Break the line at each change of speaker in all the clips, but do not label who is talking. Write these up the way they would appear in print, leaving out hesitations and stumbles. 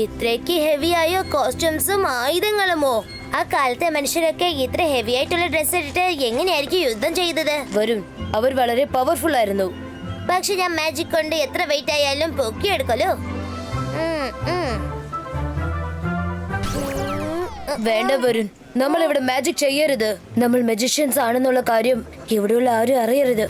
ഇത്രയ്ക്ക് ഹെവി ആയ കോസ്റ്റ്യൂംസും ആയുധങ്ങളുമോ? ആ കാലത്തെ മനുഷ്യരൊക്കെ ഇത്ര ഹെവി ആയിട്ടുള്ള ഡ്രസ് ഇട്ടിട്ട് എങ്ങനെയായിരിക്കും യുദ്ധം ചെയ്തത്?
വരും, അവർ വളരെ പവർഫുൾ ആയിരുന്നു.
പക്ഷെ ഞാൻ മാജിക് കൊണ്ട് എത്ര വെയിറ്റ് ആയാലും പൊക്കിയെടുക്കലോ.
വേണ്ട വരുൺ, നമ്മൾ ഇവിടെ മാജിക് ചെയ്യരുത്. നമ്മൾ മജിഷ്യൻസ് ആണെന്നുള്ള കാര്യം ഇവിടെയുള്ള ആരും അറിയരുത്.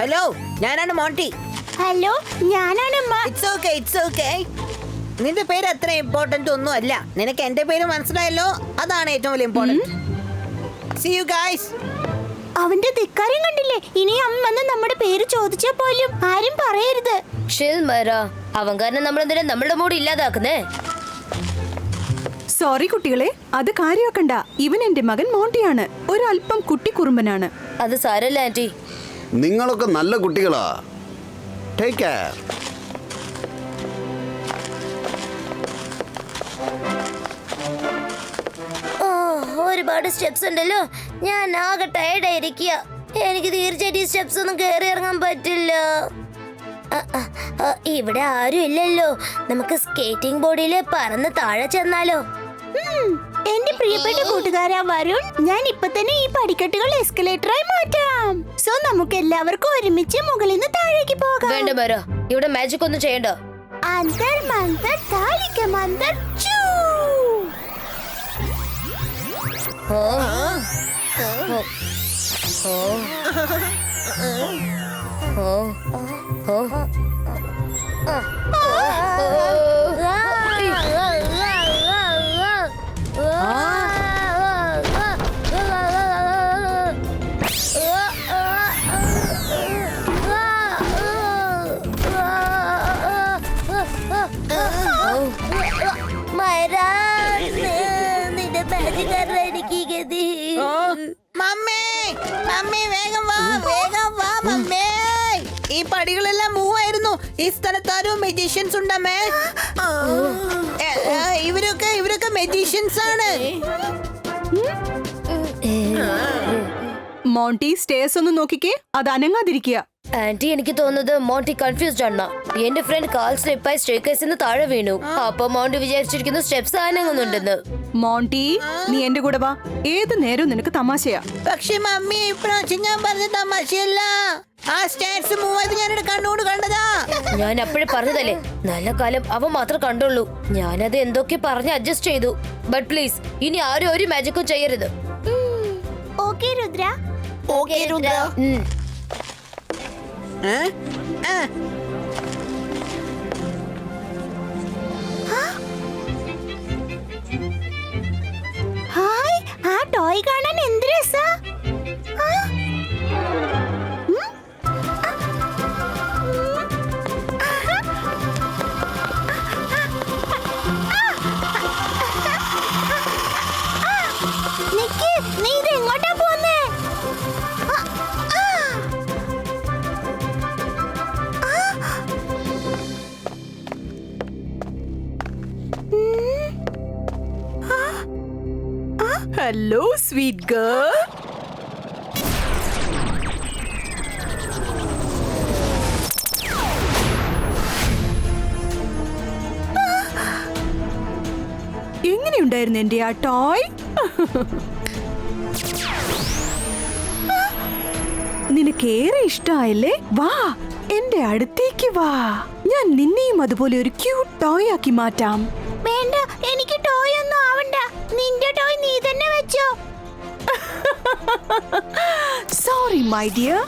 ഹലോ, ഞാനാണ് മോണ്ടി.
ഹലോ, ഞാനാണ്.
It's okay, it's okay. നിന്റെ പേര് അത്ര ഇമ്പോർട്ടന്റ് ഒന്നും അല്ല. നിനക്ക് എന്റെ പേര് മനസ്സിലായല്ലോ, അതാണ് ഏറ്റവും വലിയ ഇമ്പോർട്ടന്റ്. See you guys.
അവന്റെ ധിക്കാരം കണ്ടില്ലേ? ഇനി അവൻ വന്ന് നമ്മുടെ പേര് ചോദിച്ചാൽ പോലും ആരും പറയരുത്.
ഷിൽ മര, അവൻ കാരണം നമ്മൾ എന്തിനാ നമ്മളുടെ മൂഡ് ഇല്ലാതാക്കുന്നേ?
സോറി കുട്ടികളെ, അത് കാര്യമാക്കണ്ട. ഇവൻ എന്റെ മകൻ മോണ്ടിയാണ്. ഒരല്പം കുട്ടിക്കുറുമ്പനാണ്.
അത് സാരല്ല ആന്റി.
നിങ്ങളൊക്കെ നല്ല കുട്ടികളാ. Take care.
ഒരുപാട് സ്റ്റെപ്സ് ഉണ്ടല്ലോ. ഞാൻ ആകെ ടയർഡ് ആയിരിക്കുക. എനിക്ക് തീർച്ചയായിട്ടും ഈ സ്റ്റെപ്സ് ഒന്നും കയറി ഇറങ്ങാൻ പറ്റില്ല. ഇവിടെ ആരും ഇല്ലല്ലോ. നമുക്ക് സ്കേറ്റിംഗ് ബോർഡിൽ പറന്ന് താഴെ ചെന്നാലോ? എന്റെ പ്രിയപ്പെട്ട കൂട്ടുകാരാ വരുൺ, ഞാൻ ഇപ്പൊ തന്നെ ഈ പടിക്കെട്ടുകൾ എസ്കലേറ്ററായി മാറ്റാം. സോ നമുക്ക് എല്ലാവർക്കും ഒരുമിച്ച് മുകളിൽ നിന്ന് താഴേക്ക് പോകാം.
വേണ്ട മര, ഇവിടെ മാജിക് ഒന്നും ചെയ്യണ്ട.
അന്തർ മന്തർ താലിക മന്തർ ചൂ. നിന്റെ മാജിക് എനിക്ക് ഗതി.
മമ്മി, മമ്മി വേഗം വാ, വേഗം വാ മമ്മി. ഈ പടികളെല്ലാം മൂവ് ആയിരുന്നു. ഈ സ്ഥലത്ത് ആരും മെജീഷ്യൻസ് ഉണ്ടമ്മേ. ഇവരൊക്കെ മെജീഷ്യൻസ് ആണ്.
മോണ്ടി, സ്റ്റേഴ്സ് ഒന്ന് നോക്കിക്കേ, അത് അനങ്ങാതിരിക്കുക.
ആന്റി, എനിക്ക് തോന്നുന്നത് മോണ്ടി കൺഫ്യൂസ്ഡ് ആണ്. എന്റെ ഫ്രണ്ട് കാൽ സ്ലിപ്പായി സ്റ്റേക്കേഴ്സിന് താഴെ വീണു. അപ്പൊ മോണ്ടി വിചാരിച്ചിരിക്കുന്നു സ്റ്റെപ്സ് അനങ്ങുന്നുണ്ടെന്ന്.
മോണ്ടി, നീ എന്റെ കൂടെ വാ. ഏത് നേരവും നിനക്ക് തമാശയാ.
പക്ഷെ മമ്മി, ഇപ്രാവശ്യം ഞാൻ പറഞ്ഞ തമാശയല്ല. ആ സ്റ്റേഴ്സ് മൂവ് ചെയ്ത് ഞാൻ കണ്ണോട് കണ്ടതാ.
ഞാൻ അപ്പോഴേ പറഞ്ഞതല്ലേ, നല്ല കാലം അവ മാത്രം കണ്ടുള്ളൂ. ഞാനത് എന്തൊക്കെ പറഞ്ഞ് അഡ്ജസ്റ്റ് ചെയ്തു. ബട്ട് പ്ലീസ്, ഇനി ആരും ഒരു മാജിക്കും ചെയ്യരുത്.
Okay Rudra.
Okay Rudra.
Hi, ആ ടോയ് കാണാൻ എന്ത് രസാ. നിക്ക്, നീ ഇത് എങ്ങോട്ടാ പോന്നേ?
Hello sweet girl. എങ്ങനെയുണ്ടായിരുന്നു എന്റെ ആ ടോയ്? നിനക്കേറെ ഇഷ്ടമായല്ലേ? വാ, എന്റെ അടുത്തേക്ക് വാ. ഞാൻ നിന്നെയും അതുപോലെ ഒരു ക്യൂട്ട് ടോയ് ആക്കി മാറ്റാം.
വേണ്ട, എനിക്ക് ടോയ് ഒന്നും ആവണ്ട. നിന്റെ ടോയ് നീ തന്നെ വെച്ചോ.
സോറി മൈ ഡിയർ,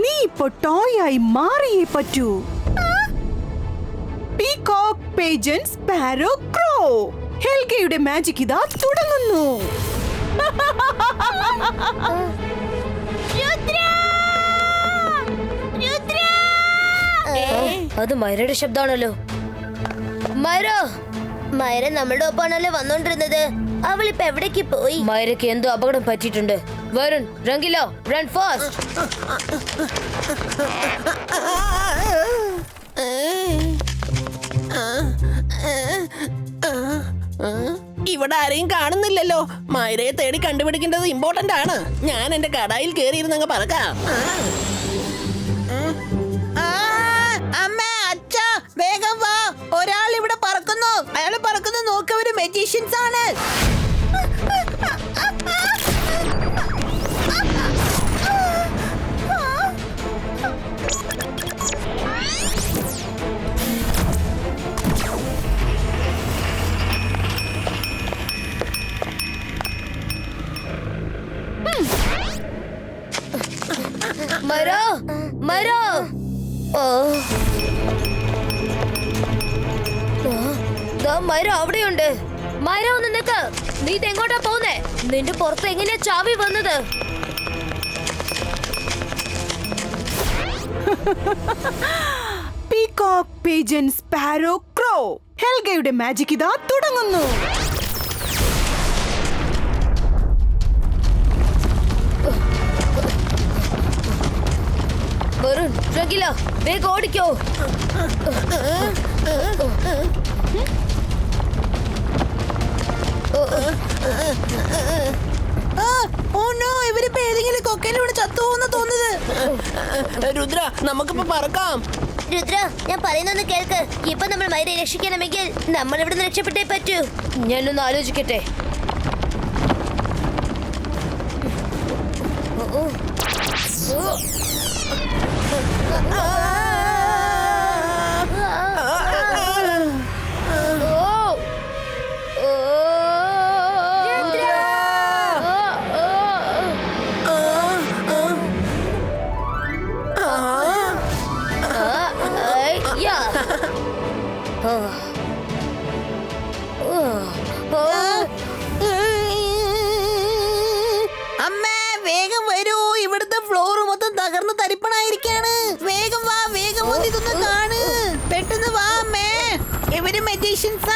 നീ ഇപ്പൊ ടോയ് ആയി മാറിയേ പറ്റൂ. Peacock, പേജൻ, sparrow, crow. ഹെൽഗയുടെ മാജിക് ഇതാ തുടങ്ങുന്നു.
അത് മൈരയുടെ ശബ്ദമാണല്ലോ. മൈര,
മൈര നമ്മളുടെ ഒപ്പാണല്ലോ വന്നോണ്ടിരുന്നത്. അവളിപ്പോ എവിടേക്ക് പോയി?
മൈരയ്ക്ക് എന്തോ അപകടം പറ്റിയിട്ടുണ്ട്. Varun, Rangilo, run fast.
ഇവിടെ ആരെയും കാണുന്നില്ലല്ലോ. മൈരയെ തേടി കണ്ടുപിടിക്കേണ്ടത് ഇമ്പോർട്ടന്റ് ആണ്. ഞാൻ എന്റെ കടായിൽ കേറിയിരുന്നങ്ങ് പറക്കാം. അമ്മ, അച്ഛ, വേഗം വാ. ഒരാൾ ഇവിടെ പറക്കുന്നു. അയാൾ പറക്കുന്നു. നോക്കവര് മെജീഷ്യൻസ് ആണ്.
മരോ മരോ ഓ മരം അവിടെയുണ്ട്. മരം ഒന്ന് നിക്ക്. നീ ഇതെങ്ങോട്ടാ പോന്നേ? നിന്റെ പുറത്ത് എങ്ങനെയാ ചാവി വന്നത്?
Peacock, pigeon, sparrow, crow. ഹെൽഗയുടെ മാജിക് ഇതാ തുടങ്ങുന്നു.
വരുൺ, റഗില, വേഗം ഓടിക്കോ.
ഇവരിപ്പോ ഏതെങ്കിലും കൊക്കയിലൂടെ ചത്തുവോന്ന് തോന്നുന്നത്. രുദ്ര, നമുക്കിപ്പോ പറക്കാം.
രുദ്ര, ഞാൻ പറയുന്നൊന്ന് കേൾക്ക്. ഇപ്പൊ നമ്മൾ മൈരയെ രക്ഷിക്കണമെങ്കിൽ നമ്മൾ ഇവിടുന്ന് രക്ഷപ്പെട്ടേ പറ്റൂ.
ഞാനൊന്ന് ആലോചിക്കട്ടെ.
അമ്മേ, വേഗം വരൂ. ഇവിടുത്തെ ഫ്ലോർ മൊത്തം തകർന്ന് തരിപ്പണായിരിക്കാണ്. വേഗം വാ, വേഗം വന്ന് ഇതൊന്ന് കാണ്. പെട്ടെന്ന് വാ അമ്മേ. ഇവര് മെജീഷ്യൻസ്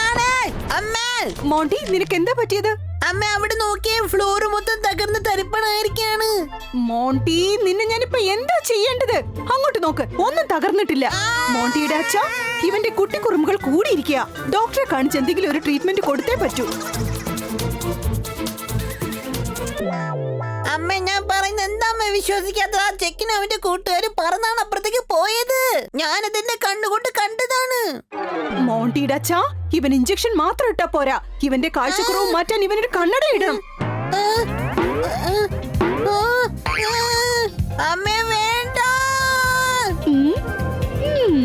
ആണ്. അമ്മേ,
മോണ്ടി, നിനക്ക് എന്താ പറ്റിയത്?
അമ്മ അവിടെ നോക്കിയേ, ഫ്ലോർ മൊത്തം തകർന്ന് തരിപ്പണായിരിക്കാണ്.
മോണ്ടി, നിന്നെ ഞാനിപ്പോ എന്താ ചെയ്യേണ്ടത്? അങ്ങോട്ട് നോക്ക്, ഒന്നും തകർന്നിട്ടില്ല. മോണ്ടിയുടെ അച്ഛ, ഇവന്റെ കുട്ടിക്കുറുമ്പുകൾ കൂടിയിരിക്കുക. ഡോക്ടറെ കാണിച്ച് എന്തെങ്കിലും ഒരു ട്രീറ്റ്മെന്റ് കൊടുത്തേ പറ്റൂ.
അമ്മ, ഞാൻ പറയുന്നത് എന്താ അമ്മ വിശ്വസിക്കാത്തത്? ആ ചെക്കിന് അവന്റെ കൂട്ടുകാർ പറന്നാണ് അപ്പുറത്തേക്ക് പോയത്. ഞാനതെന്റെ കണ്ണുകൊണ്ട് കണ്ടതാണ്.
മോണ്ടിയുടെ അച്ഛ, ഇവൻ ഇഞ്ചക്ഷൻ മാത്രം ഇട്ടാ പോരാ. ഇവന്റെ കാഴ്ചക്കുറവ് മാറ്റാൻ ഇവനൊരു കണ്ണട ഇടണം.
അമ്മേ, വേണ്ട.
ഉം. ഉം.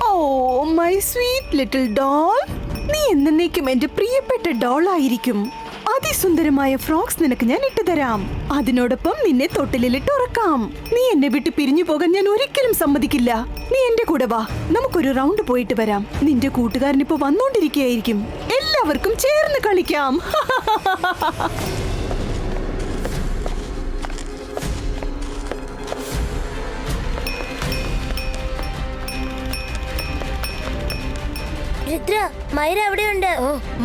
Oh my sweet little doll, നീ എന്നേക്കും എന്റെ പ്രിയപ്പെട്ട ഡോൾ ആയിരിക്കും. അതിസുന്ദരമായ ഫ്രോക്സ് നിനക്ക് ഞാൻ ഇട്ടുതരാം. അതിനോടൊപ്പം നിന്നെ തൊട്ടിലിട്ട് ഉറക്കാം. നീ എന്നെ വിട്ട് പിരിഞ്ഞു പോകാൻ ഞാൻ ഒരിക്കലും സമ്മതിക്കില്ല. നീ എന്റെ കൂടെ വാ, നമുക്കൊരു റൗണ്ട് പോയിട്ട് വരാം. നിന്റെ കൂട്ടുകാരൻ ഇപ്പൊ വന്നോണ്ടിരിക്കുകയായിരിക്കും. എല്ലാവർക്കും ചേർന്ന് കളിക്കാം.
രുദ്ര, മൈര അവിടെയുണ്ട്.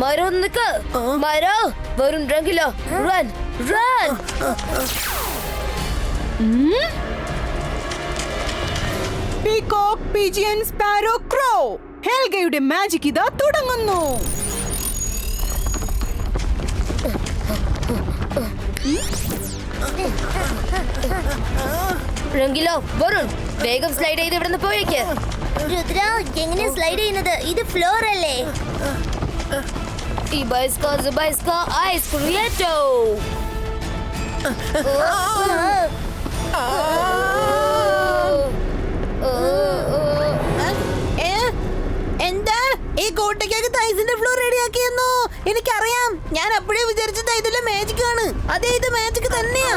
മരോ നിക്ക്. മരോ, Varun, Ragila, run run.
Peacock, pigeon, sparrow, crow. ഹെൽഗയുടെ മാജിക് ഇതാ തുടങ്ങുന്നു.
റഗില, വരുൺ, വേഗം സ്ലൈഡ് ചെയ്ത് ഇവിടുന്ന് പോയേക്ക്.
രുദ്ര, എങ്ങനെ സ്ലൈഡ് ചെയ്യുന്നത്? ഇത് ഫ്ലോർ അല്ലേ?
Ibaiska, Zubaiska, Ice Creato.
എന്താ ഈ കോട്ടയ്ക്കകത്ത് ഐസിന്റെ ഫ്ലോർ റെഡിയാക്കിയെന്നോ? എനിക്കറിയാം. ഞാൻ അപ്പോഴേ വിചാരിച്ചത് ഇതിലെ മാജിക് ആണ്. അതെ, ഇത് മാജിക് തന്നെയാ.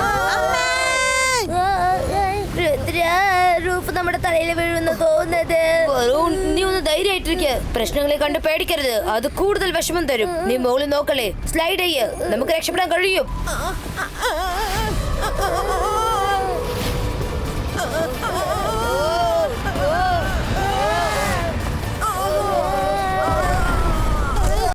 രുദ്ര, റൂഫ് നമ്മുടെ തലയിൽ വീഴുന്ന തോന്നുന്നത്.
വരുൺ, നീ ഒന്ന് ധൈര്യമായിട്ടിരിക്കുക. പ്രശ്നങ്ങളെ കണ്ട് പേടിക്കരുത്. അത് കൂടുതൽ വിഷമം തരും. നീ മുകളിൽ നോക്കളേ, സ്ലൈഡ് ചെയ്യ്. നമുക്ക് രക്ഷപ്പെടാൻ കഴിയും.